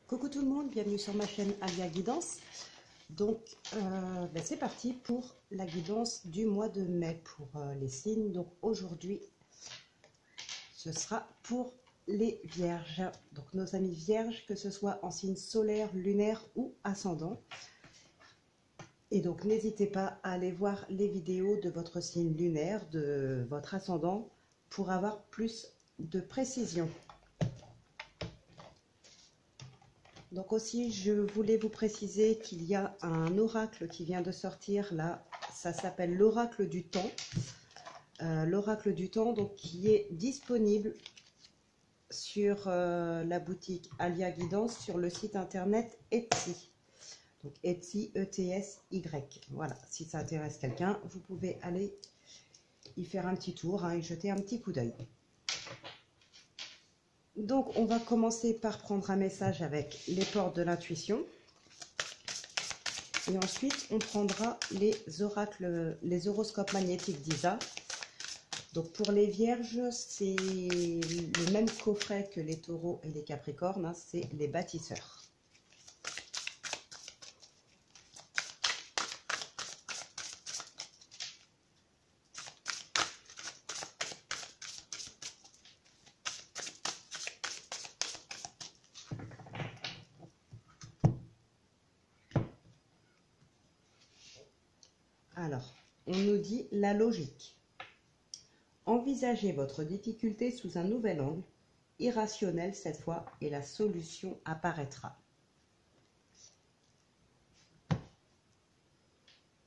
Coucou tout le monde, bienvenue sur ma chaîne Alia Guidance. Donc c'est parti pour la guidance du mois de mai pour les signes. Donc aujourd'hui ce sera pour les vierges, donc nos amis vierges, que ce soit en signe solaire, lunaire ou ascendant. Et donc n'hésitez pas à aller voir les vidéos de votre signe lunaire, de votre ascendant, pour avoir plus de précision. Donc aussi, je voulais vous préciser qu'il y a un oracle qui vient de sortir là, ça s'appelle l'oracle du temps. L'oracle du temps, donc qui est disponible sur la boutique Alia Guidance, sur le site internet Etsy. Donc Etsy, E-T-S-Y. Voilà, si ça intéresse quelqu'un, vous pouvez aller y faire un petit tour, et jeter un petit coup d'œil. Donc, on va commencer par prendre un message avec les portes de l'intuition. Et ensuite, on prendra les oracles, les horoscopes magnétiques d'Isa. Donc, pour les vierges, c'est le même coffret que les taureaux et les capricornes. C'est les bâtisseurs. Alors, on nous dit la logique. Envisagez votre difficulté sous un nouvel angle, irrationnel cette fois, et la solution apparaîtra.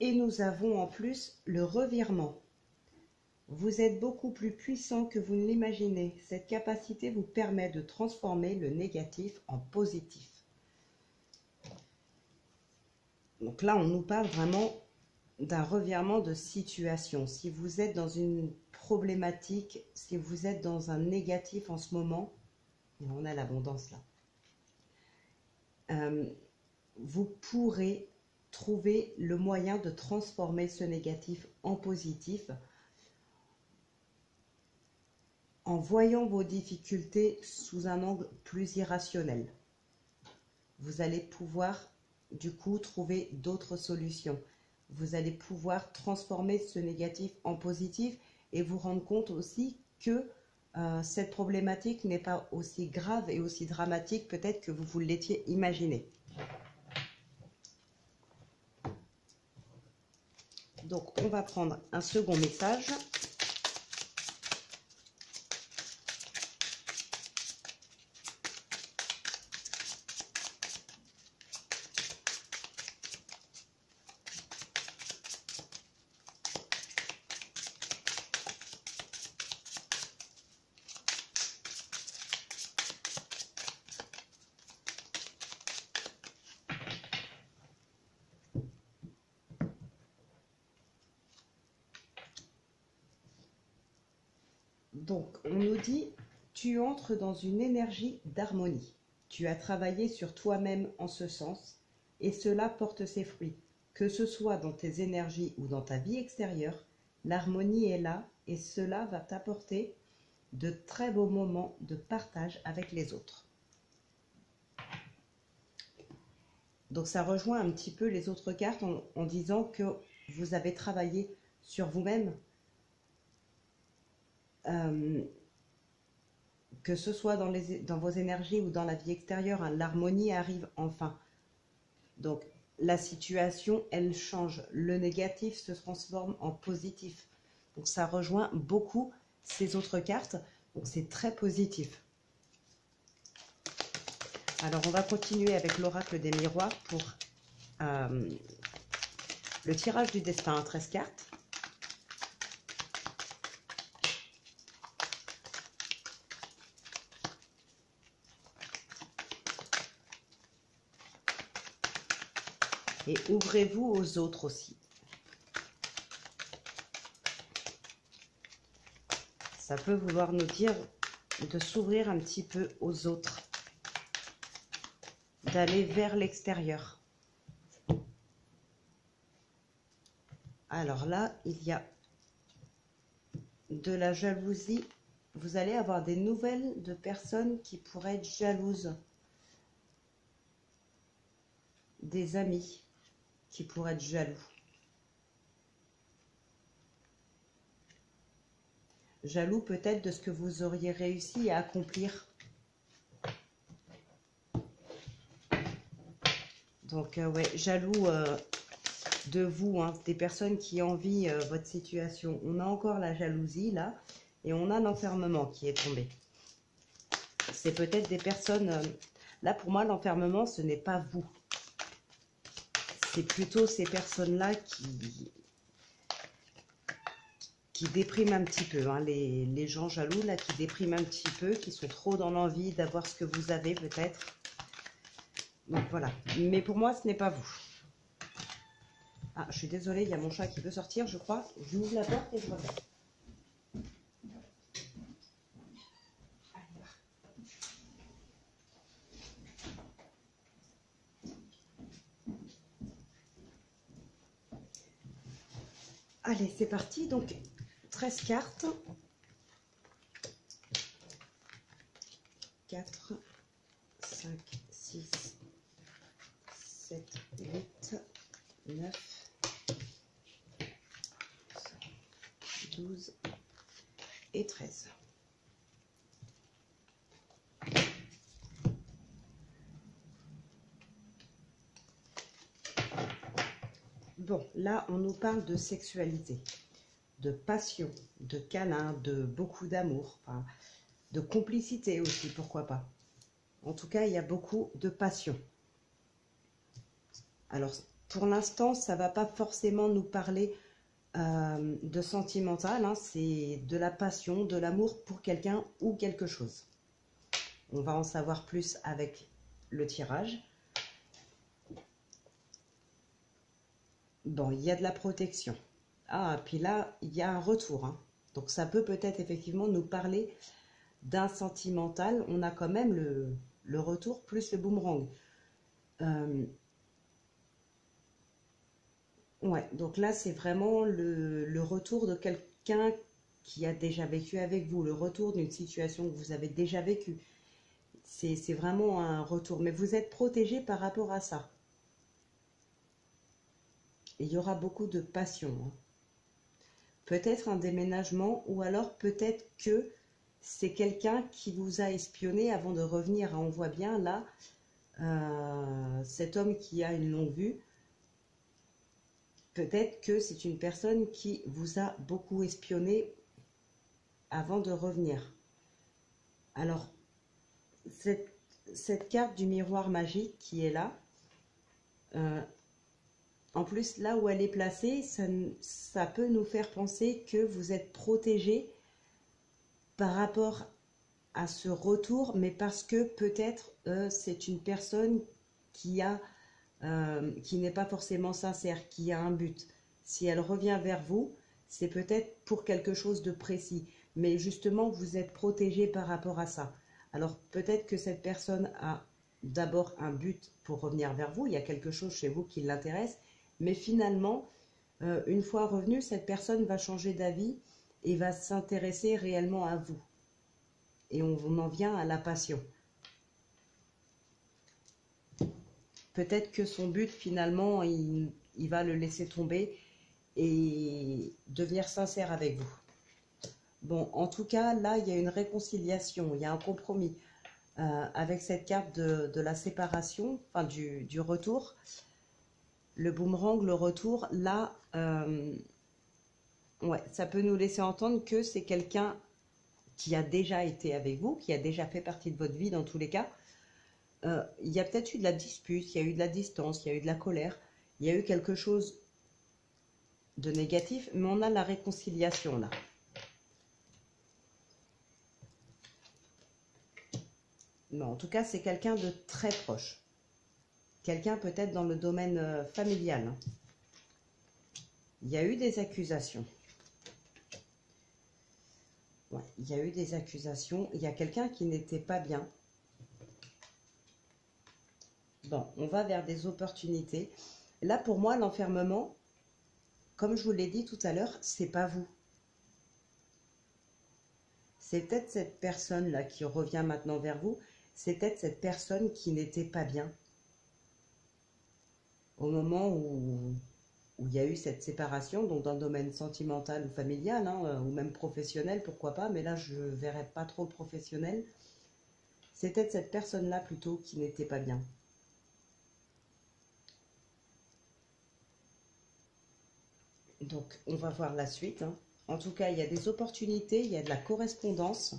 Et nous avons en plus le revirement. Vous êtes beaucoup plus puissant que vous ne l'imaginez. Cette capacité vous permet de transformer le négatif en positif. Donc là, on nous parle vraiment d'un revirement de situation. Si vous êtes dans une problématique, si vous êtes dans un négatif en ce moment, et on a l'abondance là, vous pourrez trouver le moyen de transformer ce négatif en positif en voyant vos difficultés sous un angle plus irrationnel. Vous allez pouvoir du coup trouver d'autres solutions. Vous allez pouvoir transformer ce négatif en positif et vous rendre compte aussi que cette problématique n'est pas aussi grave et aussi dramatique peut-être que vous l'étiez imaginé. Donc on va prendre un second message. Donc, on nous dit, tu entres dans une énergie d'harmonie. Tu as travaillé sur toi-même en ce sens et cela porte ses fruits. Que ce soit dans tes énergies ou dans ta vie extérieure, l'harmonie est là et cela va t'apporter de très beaux moments de partage avec les autres. Donc, ça rejoint un petit peu les autres cartes en disant que vous avez travaillé sur vous-même. Que ce soit dans vos énergies ou dans la vie extérieure, l'harmonie arrive enfin. Donc la situation, elle change. Le négatif se transforme en positif. Donc ça rejoint beaucoup ces autres cartes. Donc c'est très positif. Alors on va continuer avec l'oracle des miroirs pour le tirage du destin à 13 cartes. Et ouvrez-vous aux autres aussi. Ça peut vouloir nous dire de s'ouvrir un petit peu aux autres, d'aller vers l'extérieur. Alors là, il y a de la jalousie. Vous allez avoir des nouvelles de personnes qui pourraient être jalouses. des amis qui pourraient être jaloux. Jaloux peut-être de ce que vous auriez réussi à accomplir. Donc, ouais, jaloux de vous, hein, des personnes qui envient votre situation. On a encore la jalousie, là, et on a l'enfermement qui est tombé. C'est peut-être des personnes... là, pour moi, l'enfermement, ce n'est pas vous. C'est plutôt ces personnes-là qui dépriment un petit peu. Hein, les gens jaloux, là, qui dépriment un petit peu, qui sont trop dans l'envie d'avoir ce que vous avez, peut-être. Donc, voilà. Mais pour moi, ce n'est pas vous. Ah, je suis désolée, il y a mon chat qui veut sortir, je crois. J'ouvre la porte et je reviens. Allez, c'est parti. Donc, 13 cartes. 4, 5, 6, 7, 8, 9, 12 et 13. Bon, là, on nous parle de sexualité, de passion, de câlin, de beaucoup d'amour, enfin, de complicité aussi, pourquoi pas. En tout cas, il y a beaucoup de passion. Alors, pour l'instant, ça ne va pas forcément nous parler de sentimental, hein, c'est de la passion, de l'amour pour quelqu'un ou quelque chose. On va en savoir plus avec le tirage. Bon, il y a de la protection. Ah, puis là, il y a un retour. Hein. Donc, ça peut peut-être effectivement nous parler d'un sentimental. On a quand même le retour plus le boomerang. Ouais, donc là, c'est vraiment le retour de quelqu'un qui a déjà vécu avec vous, le retour d'une situation que vous avez déjà vécue. C'est vraiment un retour, mais vous êtes protégé par rapport à ça. Et il y aura beaucoup de passion. Hein. Peut-être un déménagement, ou alors peut-être que c'est quelqu'un qui vous a espionné avant de revenir. Hein. On voit bien là, cet homme qui a une longue vue, peut-être que c'est une personne qui vous a beaucoup espionné avant de revenir. Alors, cette carte du miroir magique qui est là, en plus, là où elle est placée, ça peut nous faire penser que vous êtes protégé par rapport à ce retour, mais parce que peut-être c'est une personne qui n'est pas forcément sincère, qui a un but. Si elle revient vers vous, c'est peut-être pour quelque chose de précis. Mais justement, vous êtes protégé par rapport à ça. Alors peut-être que cette personne a d'abord un but pour revenir vers vous. Il y a quelque chose chez vous qui l'intéresse. Mais finalement, une fois revenue, cette personne va changer d'avis et va s'intéresser réellement à vous. Et on en vient à la passion. Peut-être que son but, finalement, il va le laisser tomber et devenir sincère avec vous. Bon, en tout cas, là, il y a une réconciliation, il y a un compromis avec cette carte de la séparation, enfin du retour. Le boomerang, le retour, là, ouais, ça peut nous laisser entendre que c'est quelqu'un qui a déjà été avec vous, qui a déjà fait partie de votre vie dans tous les cas. Il y a peut-être eu de la dispute, il y a eu de la distance, il y a eu de la colère, il y a eu quelque chose de négatif, mais on a la réconciliation là. Non, en tout cas, c'est quelqu'un de très proche. Quelqu'un peut-être dans le domaine familial. Hein. Il y a eu des accusations. Ouais, il y a eu des accusations. Il y a quelqu'un qui n'était pas bien. Bon, on va vers des opportunités. Là, pour moi, l'enfermement, comme je vous l'ai dit tout à l'heure, c'est pas vous. C'est peut-être cette personne-là qui revient maintenant vers vous. C'est peut-être cette personne qui n'était pas bien. au moment où il y a eu cette séparation, donc dans le domaine sentimental ou familial, hein, ou même professionnel, pourquoi pas, mais là je ne verrais pas trop le professionnel. C'était cette personne-là plutôt qui n'était pas bien. Donc on va voir la suite, hein. En tout cas, il y a des opportunités, il y a de la correspondance,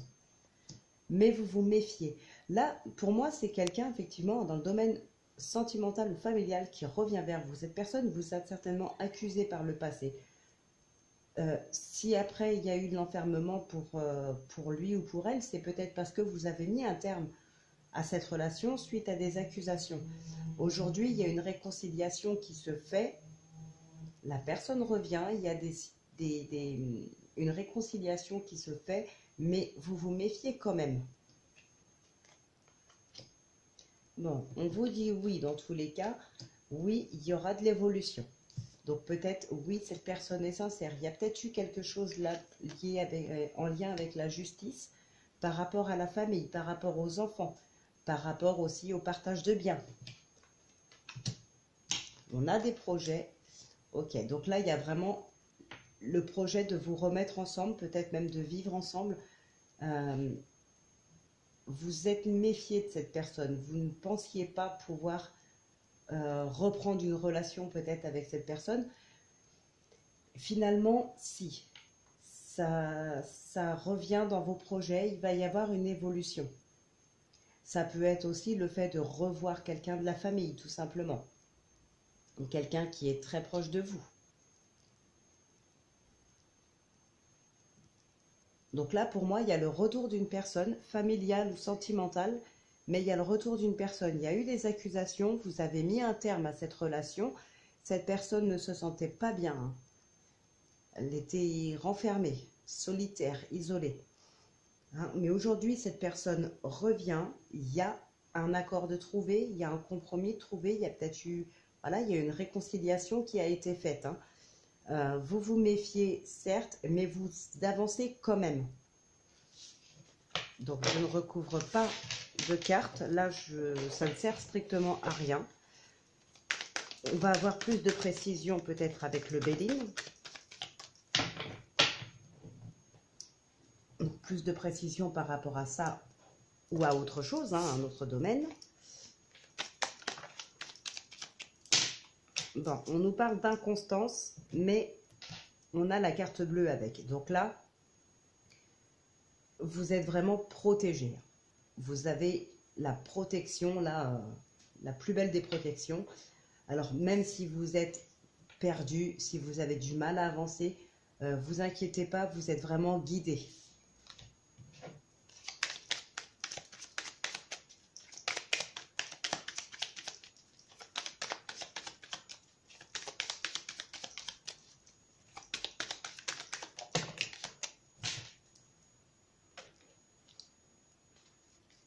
mais vous vous méfiez. Là, pour moi, c'est quelqu'un, effectivement, dans le domaine sentimental ou familial qui revient vers vous. Cette personne vous a certainement accusé par le passé. Si après il y a eu de l'enfermement pour lui ou pour elle, c'est peut-être parce que vous avez mis un terme à cette relation suite à des accusations. Aujourd'hui, il y a une réconciliation qui se fait, la personne revient, il y a une réconciliation qui se fait, mais vous vous méfiez quand même. Bon, on vous dit oui dans tous les cas, oui, il y aura de l'évolution. Donc peut-être, oui, cette personne est sincère. Il y a peut-être eu quelque chose là lié en lien avec la justice par rapport à la famille, par rapport aux enfants, par rapport aussi au partage de biens. On a des projets. Ok, donc là, il y a vraiment le projet de vous remettre ensemble, peut-être même de vivre ensemble. Vous êtes méfié de cette personne. Vous ne pensiez pas pouvoir reprendre une relation peut-être avec cette personne. Finalement, si. Ça revient dans vos projets, il va y avoir une évolution. Ça peut être aussi le fait de revoir quelqu'un de la famille, tout simplement. Ou quelqu'un qui est très proche de vous. Donc là, pour moi, il y a le retour d'une personne, familiale ou sentimentale, mais il y a le retour d'une personne. Il y a eu des accusations, vous avez mis un terme à cette relation. Cette personne ne se sentait pas bien, hein. Elle était renfermée, solitaire, isolée. Hein, mais aujourd'hui, cette personne revient, il y a un accord de trouver, il y a un compromis de trouver, il y a peut-être eu, voilà, il y a une réconciliation qui a été faite, hein. Vous vous méfiez, certes, mais vous avancez quand même. Donc, je ne recouvre pas de cartes. Là, ça ne sert strictement à rien. On va avoir plus de précision peut-être avec le Béline. Plus de précision par rapport à ça ou à autre chose, hein, un autre domaine. Bon, on nous parle d'inconstance, mais on a la carte bleue avec. Donc là, vous êtes vraiment protégé. Vous avez la protection, là, la plus belle des protections. Alors, même si vous êtes perdu, si vous avez du mal à avancer, vous inquiétez pas, vous êtes vraiment guidé.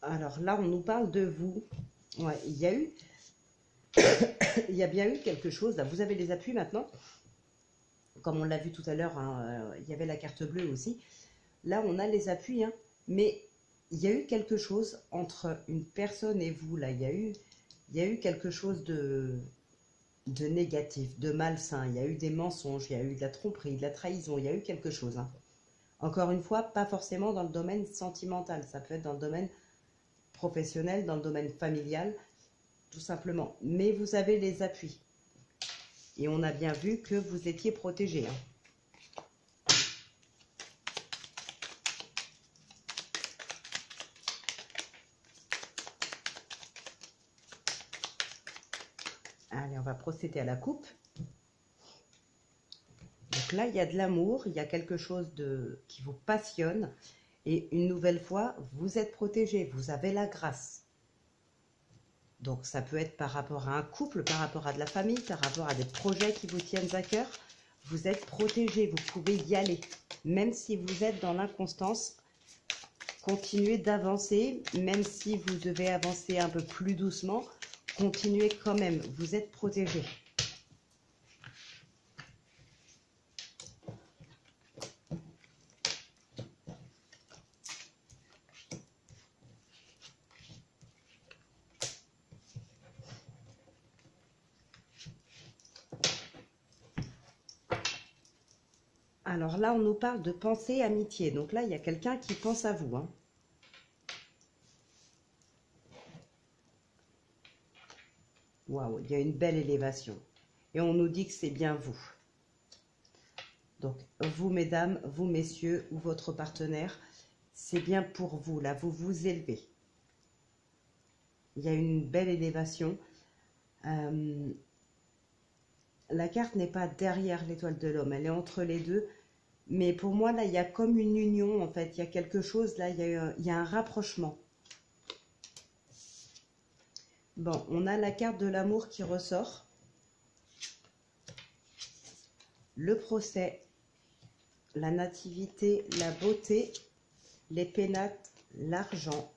Alors là, on nous parle de vous. Ouais, il y a eu, il y a bien eu quelque chose. Là, vous avez les appuis maintenant. Comme on l'a vu tout à l'heure, hein, il y avait la carte bleue aussi. Là, on a les appuis, hein, mais il y a eu quelque chose entre une personne et vous. Là, il y a eu quelque chose de négatif, de malsain. Il y a eu des mensonges, il y a eu de la tromperie, de la trahison. Il y a eu quelque chose, hein. Encore une fois, pas forcément dans le domaine sentimental. Ça peut être dans le domaine professionnel, dans le domaine familial, tout simplement. Mais vous avez les appuis. Et on a bien vu que vous étiez protégé, hein. Allez, on va procéder à la coupe. Donc là, il y a de l'amour, il y a quelque chose qui vous passionne. Et une nouvelle fois, vous êtes protégé, vous avez la grâce. Donc ça peut être par rapport à un couple, par rapport à de la famille, par rapport à des projets qui vous tiennent à cœur. Vous êtes protégé, vous pouvez y aller. Même si vous êtes dans l'inconstance, continuez d'avancer. Même si vous devez avancer un peu plus doucement, continuez quand même, vous êtes protégé. Alors là, on nous parle de pensée, amitié. Donc là, il y a quelqu'un qui pense à vous, hein. Waouh, il y a une belle élévation. Et on nous dit que c'est bien vous. Donc, vous, mesdames, vous, messieurs, ou votre partenaire, c'est bien pour vous, là, vous vous élevez. Il y a une belle élévation. La carte n'est pas derrière l'étoile de l'homme, elle est entre les deux. Mais pour moi, là, il y a comme une union, en fait. Il y a quelque chose, là, il y a un rapprochement. Bon, on a la carte de l'amour qui ressort. Le procès, la nativité, la beauté, les pénates, l'argent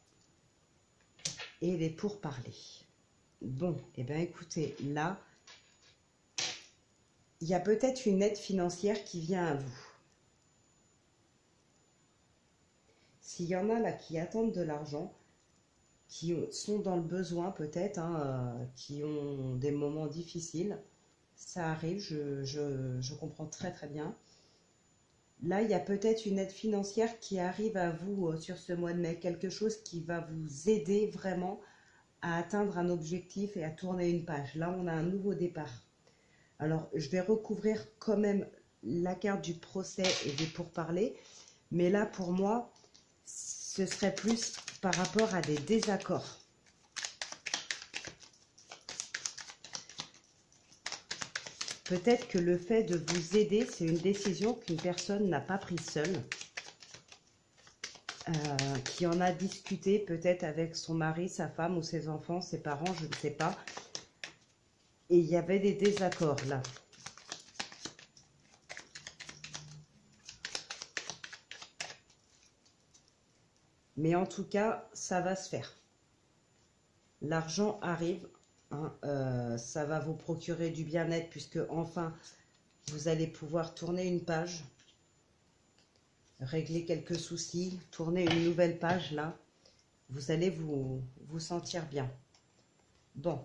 et les pourparlers. Bon, et bien écoutez, là, il y a peut-être une aide financière qui vient à vous. S'il y en a là qui attendent de l'argent, qui sont dans le besoin peut-être, hein, qui ont des moments difficiles, ça arrive, je comprends très très bien. Là, il y a peut-être une aide financière qui arrive à vous sur ce mois de mai, quelque chose qui va vous aider vraiment à atteindre un objectif et à tourner une page. Là, on a un nouveau départ. Alors, je vais recouvrir quand même la carte du procès et des pourparlers, mais là, pour moi, ce serait plus par rapport à des désaccords. Peut-être que le fait de vous aider, c'est une décision qu'une personne n'a pas prise seule, qui en a discuté peut-être avec son mari, sa femme ou ses enfants, ses parents, je ne sais pas. Et il y avait des désaccords là. Mais en tout cas, ça va se faire. L'argent arrive, hein, ça va vous procurer du bien-être puisque enfin, vous allez pouvoir tourner une page, régler quelques soucis, tourner une nouvelle page là. Vous allez vous sentir bien. Bon.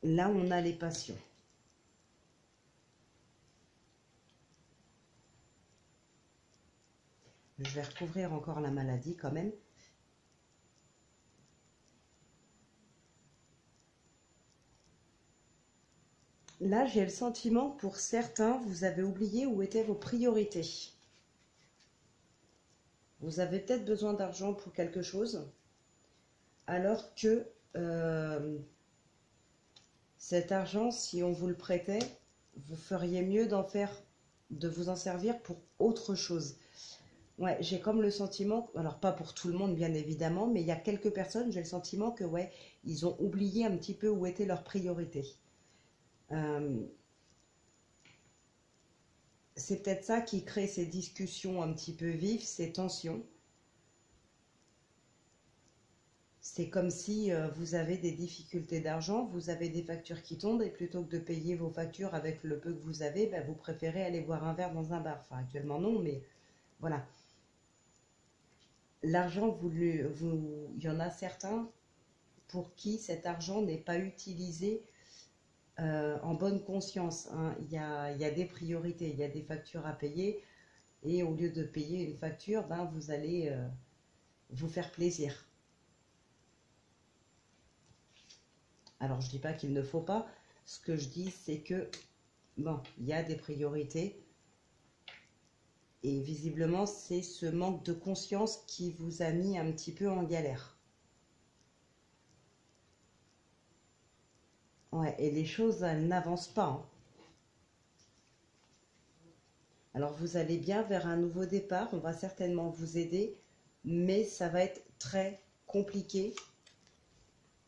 Là, on a les passions. Je vais recouvrir encore la maladie quand même. Là, j'ai le sentiment que pour certains, vous avez oublié où étaient vos priorités. Vous avez peut-être besoin d'argent pour quelque chose, alors que cet argent, si on vous le prêtait, vous feriez mieux de vous en servir pour autre chose. Ouais, j'ai comme le sentiment, alors pas pour tout le monde bien évidemment, mais il y a quelques personnes, j'ai le sentiment que ouais, ils ont oublié un petit peu où étaient leurs priorités. C'est peut-être ça qui crée ces discussions un petit peu vives, ces tensions. C'est comme si vous avez des difficultés d'argent, vous avez des factures qui tombent et plutôt que de payer vos factures avec le peu que vous avez, ben, vous préférez aller boire un verre dans un bar. Enfin, actuellement non, mais voilà. L'argent, il y en a certains pour qui cet argent n'est pas utilisé en bonne conscience, hein. Il y a des priorités, il y a des factures à payer et au lieu de payer une facture, ben, vous allez vous faire plaisir. Alors, je ne dis pas qu'il ne faut pas. Ce que je dis, c'est que, bon, il y a des priorités. Et visiblement, c'est ce manque de conscience qui vous a mis un petit peu en galère. Ouais, et les choses, elles n'avancent pas, hein. Alors, vous allez bien vers un nouveau départ. On va certainement vous aider. Mais ça va être très compliqué.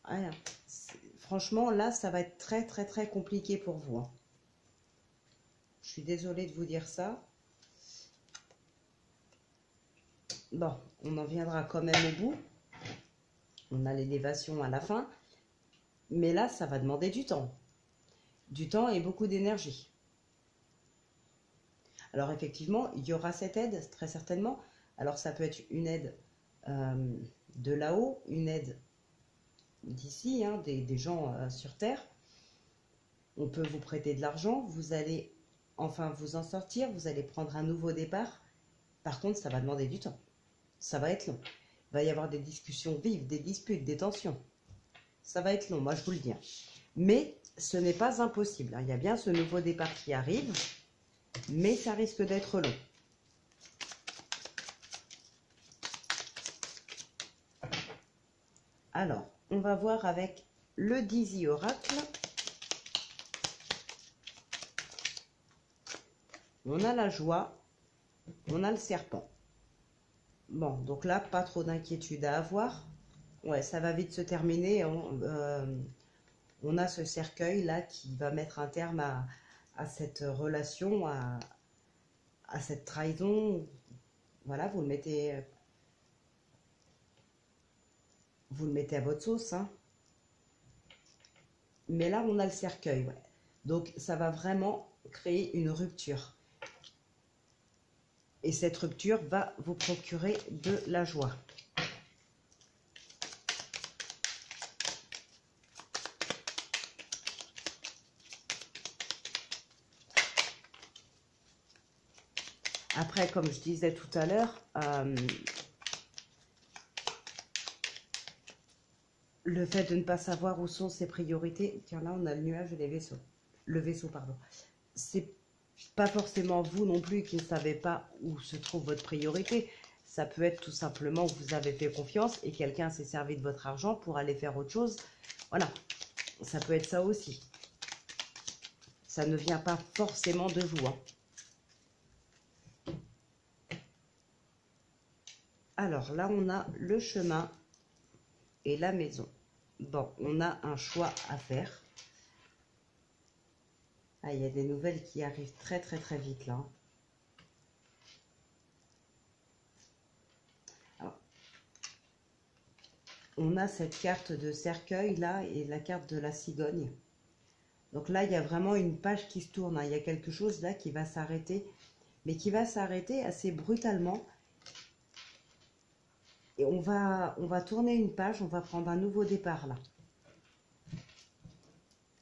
Ouais, franchement, là, ça va être très, très, très compliqué pour vous, hein. Je suis désolée de vous dire ça. Bon, on en viendra quand même au bout. On a l'élévation à la fin. Mais là, ça va demander du temps. Du temps et beaucoup d'énergie. Alors effectivement, il y aura cette aide, très certainement. Alors ça peut être une aide de là-haut, une aide d'ici, hein, des gens sur Terre. On peut vous prêter de l'argent, vous allez enfin vous en sortir, vous allez prendre un nouveau départ. Par contre, ça va demander du temps. Ça va être long. Il va y avoir des discussions vives, des disputes, des tensions. Ça va être long, moi je vous le dis. Mais ce n'est pas impossible. Il y a bien ce nouveau départ qui arrive, mais ça risque d'être long. Alors, on va voir avec le Dizzy Oracle. On a la joie, on a le serpent. Bon, donc là, pas trop d'inquiétude à avoir. Ouais, ça va vite se terminer. On a ce cercueil là qui va mettre un terme à cette relation, à cette trahison. Voilà, vous le mettez à votre sauce, hein. Mais là, on a le cercueil, ouais. Donc, ça va vraiment créer une rupture. Et cette rupture va vous procurer de la joie. Après, comme je disais tout à l'heure, le fait de ne pas savoir où sont ses priorités, tiens là on a le nuage et les vaisseaux, le vaisseau pardon, c'est pas forcément vous non plus qui ne savez pas où se trouve votre priorité, ça peut être tout simplement que vous avez fait confiance et quelqu'un s'est servi de votre argent pour aller faire autre chose, voilà, ça peut être ça aussi, ça ne vient pas forcément de vous, hein. Alors là on a le chemin et la maison. Bon, on a un choix à faire. Ah, il y a des nouvelles qui arrivent très très très vite là. Alors, on a cette carte de cercueil là et la carte de la cigogne. Donc là, il y a vraiment une page qui se tourne, hein. Il y a quelque chose là qui va s'arrêter, mais qui va s'arrêter assez brutalement. Et on va tourner une page, on va prendre un nouveau départ là.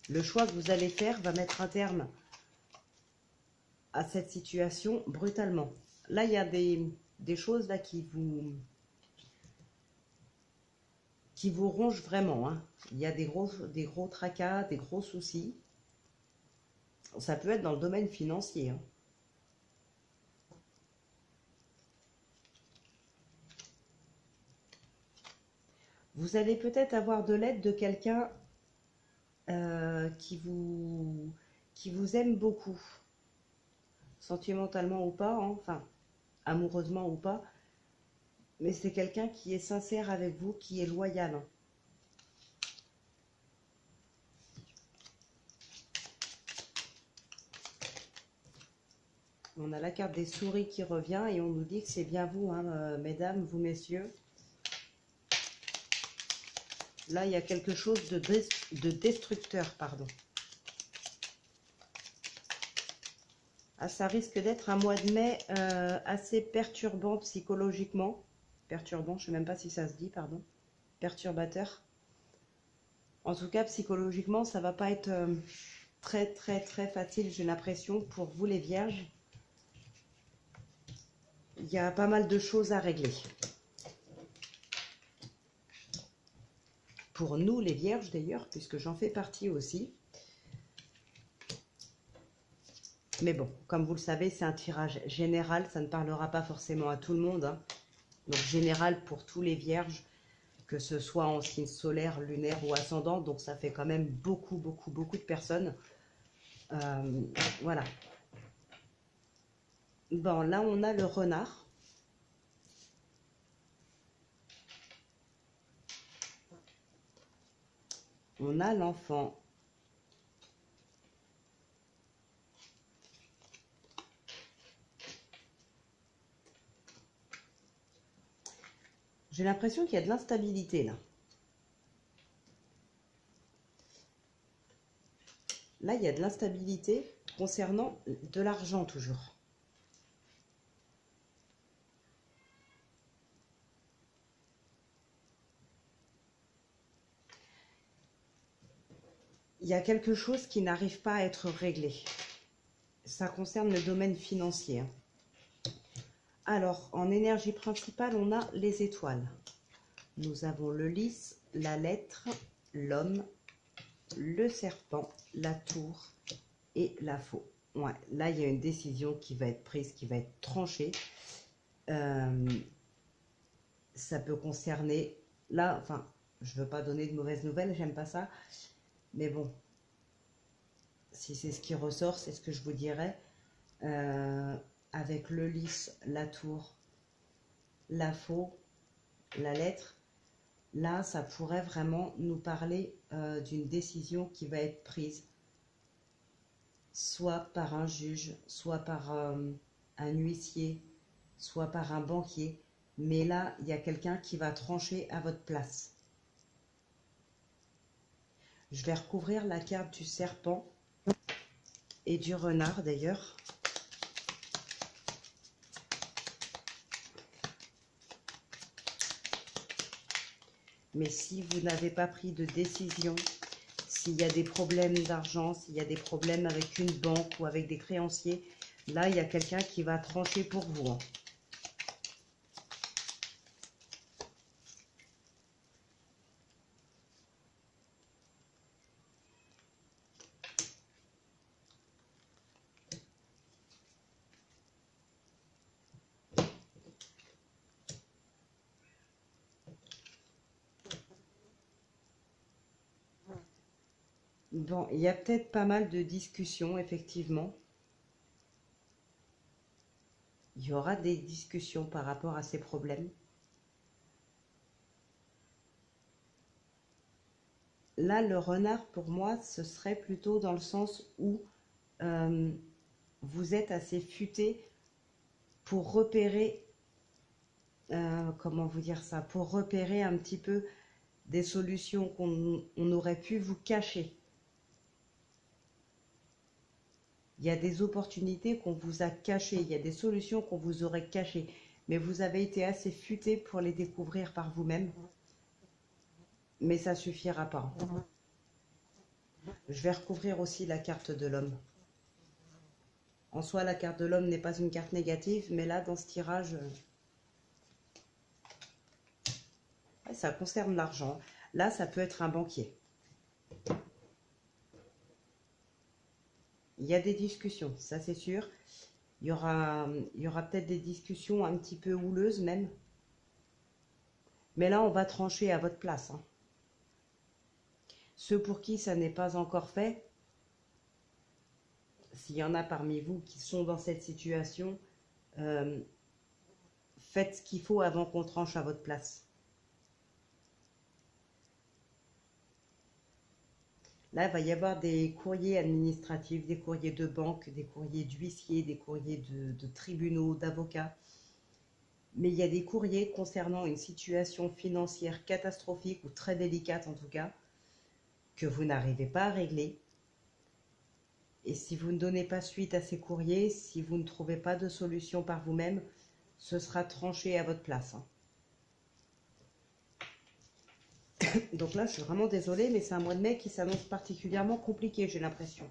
Le choix que vous allez faire va mettre un terme à cette situation brutalement. Là, il y a des choses là qui vous rongent vraiment, hein. Il y a des gros tracas, des gros soucis. Ça peut être dans le domaine financier, hein. Vous allez peut-être avoir de l'aide de quelqu'un qui vous aime beaucoup, sentimentalement ou pas, hein, enfin, amoureusement ou pas, mais c'est quelqu'un qui est sincère avec vous, qui est loyal, hein. On a la carte des souris qui revient et on nous dit que c'est bien vous, hein, mesdames, vous messieurs. Là, il y a quelque chose de destructeur, pardon. Ah, ça risque d'être un mois de mai assez perturbant psychologiquement. Perturbant, je ne sais même pas si ça se dit, pardon. Perturbateur. En tout cas, psychologiquement, ça ne va pas être très, très, très facile, j'ai l'impression, pour vous les vierges. Il y a pas mal de choses à régler. Pour nous, les vierges, d'ailleurs, puisque j'en fais partie aussi. Mais bon, comme vous le savez, c'est un tirage général. Ça ne parlera pas forcément à tout le monde, hein. Donc, général pour tous les vierges, que ce soit en signe solaire, lunaire ou ascendant. Donc, ça fait quand même beaucoup, beaucoup, beaucoup de personnes. Voilà. Bon, là, on a le renard. On a l'enfant. J'ai l'impression qu'il y a de l'instabilité là. Là, il y a de l'instabilité concernant de l'argent toujours. il y a quelque chose qui n'arrive pas à être réglé. Ça concerne le domaine financier. Alors, en énergie principale, on a les étoiles. Nous avons le lys, la lettre, l'homme, le serpent, la tour et la faux. Ouais, là, il y a une décision qui va être prise, qui va être tranchée. Ça peut concerner... Là, enfin, je ne veux pas donner de mauvaises nouvelles, j'aime pas ça. Mais bon, si c'est ce qui ressort, c'est ce que je vous dirais. Avec le lys, la tour, la faux, la lettre, là, ça pourrait vraiment nous parler d'une décision qui va être prise, soit par un juge, soit par un huissier, soit par un banquier. Mais là, il y a quelqu'un qui va trancher à votre place. Je vais recouvrir la carte du serpent et du renard d'ailleurs. Mais si vous n'avez pas pris de décision, s'il y a des problèmes d'argent, s'il y a des problèmes avec une banque ou avec des créanciers, là, il y a quelqu'un qui va trancher pour vous. Hein. Bon, il y a peut-être pas mal de discussions, effectivement. Il y aura des discussions par rapport à ces problèmes. Là, le renard, pour moi, ce serait plutôt dans le sens où vous êtes assez futé pour repérer, comment vous dire ça, pour repérer un petit peu des solutions qu'on aurait pu vous cacher. Il y a des opportunités qu'on vous a cachées, il y a des solutions qu'on vous aurait cachées, mais vous avez été assez futé pour les découvrir par vous-même. Mais ça ne suffira pas. Je vais recouvrir aussi la carte de l'homme. En soi, la carte de l'homme n'est pas une carte négative, mais là, dans ce tirage, ça concerne l'argent. Là, ça peut être un banquier. Il y a des discussions, ça c'est sûr. Il y aura peut-être des discussions un petit peu houleuses même. Mais là, on va trancher à votre place. Hein. Ceux pour qui ça n'est pas encore fait, s'il y en a parmi vous qui sont dans cette situation, faites ce qu'il faut avant qu'on tranche à votre place. Là, il va y avoir des courriers administratifs, des courriers de banque, des courriers d'huissiers, des courriers de tribunaux, d'avocats. Mais il y a des courriers concernant une situation financière catastrophique ou très délicate en tout cas, que vous n'arrivez pas à régler. Et si vous ne donnez pas suite à ces courriers, si vous ne trouvez pas de solution par vous-même, ce sera tranché à votre place. Hein. Donc là, je suis vraiment désolée, mais c'est un mois de mai qui s'annonce particulièrement compliqué, j'ai l'impression.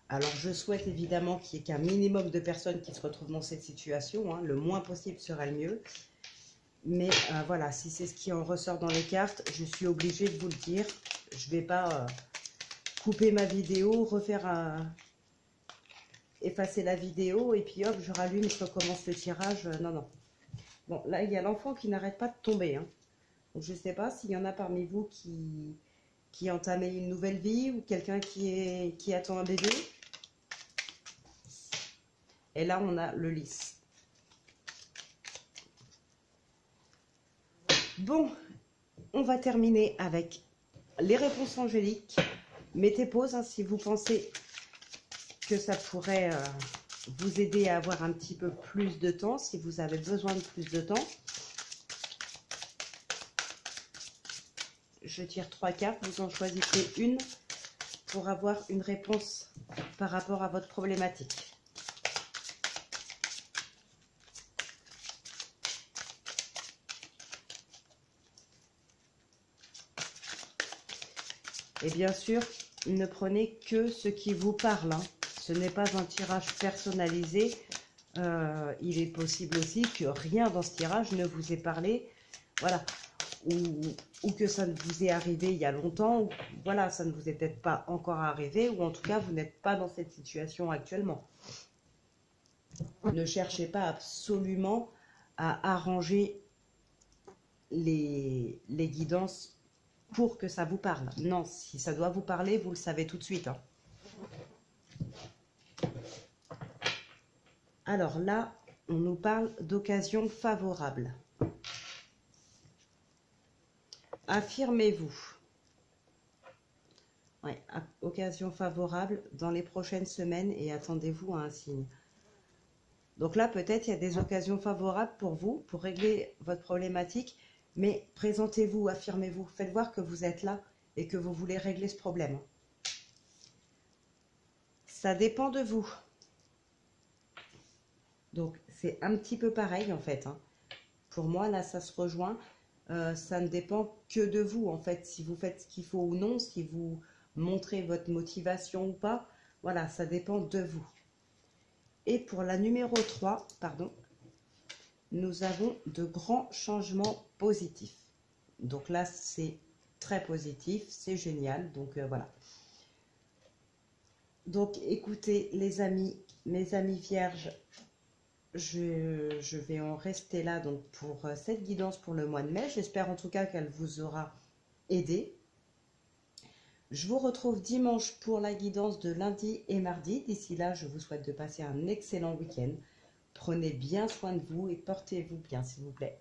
Alors, je souhaite évidemment qu'il y ait qu'un minimum de personnes qui se retrouvent dans cette situation. Hein. Le moins possible serait le mieux. Mais voilà, si c'est ce qui en ressort dans les cartes, je suis obligée de vous le dire. Je ne vais pas couper ma vidéo, effacer la vidéo, et puis hop, je rallume, je recommence le tirage. Non, non. Bon, là, il y a l'enfant qui n'arrête pas de tomber. Hein. Donc, je ne sais pas s'il y en a parmi vous qui entamait une nouvelle vie ou quelqu'un qui attend un bébé. Et là, on a le lys. Bon, on va terminer avec les réponses angéliques. Mettez pause hein, si vous pensez que ça pourrait vous aider à avoir un petit peu plus de temps, si vous avez besoin de plus de temps. Je tire 3 cartes, vous en choisissez une pour avoir une réponse par rapport à votre problématique. Et bien sûr, ne prenez que ce qui vous parle, hein. Ce n'est pas un tirage personnalisé. Il est possible aussi que rien dans ce tirage ne vous ait parlé. Voilà. Ou que ça ne vous est arrivé il y a longtemps. Ou, voilà, ça ne vous est peut-être pas encore arrivé. Ou en tout cas, vous n'êtes pas dans cette situation actuellement. Ne cherchez pas absolument à arranger les guidances pour que ça vous parle. Non, si ça doit vous parler, vous le savez tout de suite, hein. Alors là, on nous parle d'occasion favorable. Affirmez-vous. Ouais, occasion favorable dans les prochaines semaines et attendez-vous à un signe. Donc là, peut-être il y a des occasions favorables pour vous, pour régler votre problématique, mais présentez-vous, affirmez-vous, faites voir que vous êtes là et que vous voulez régler ce problème. Ça dépend de vous. Donc, c'est un petit peu pareil, en fait, hein. Pour moi, là, ça se rejoint. Ça ne dépend que de vous, en fait, si vous faites ce qu'il faut ou non, si vous montrez votre motivation ou pas. Voilà, ça dépend de vous. Et pour la numéro 3, pardon, nous avons de grands changements positifs. Donc là, c'est très positif, c'est génial. Donc, voilà. Donc, écoutez, les amis, mes amis vierges, je vais en rester là donc pour cette guidance pour le mois de mai. J'espère en tout cas qu'elle vous aura aidé. Je vous retrouve dimanche pour la guidance de lundi et mardi. D'ici là, je vous souhaite de passer un excellent week-end. Prenez bien soin de vous et portez-vous bien, s'il vous plaît.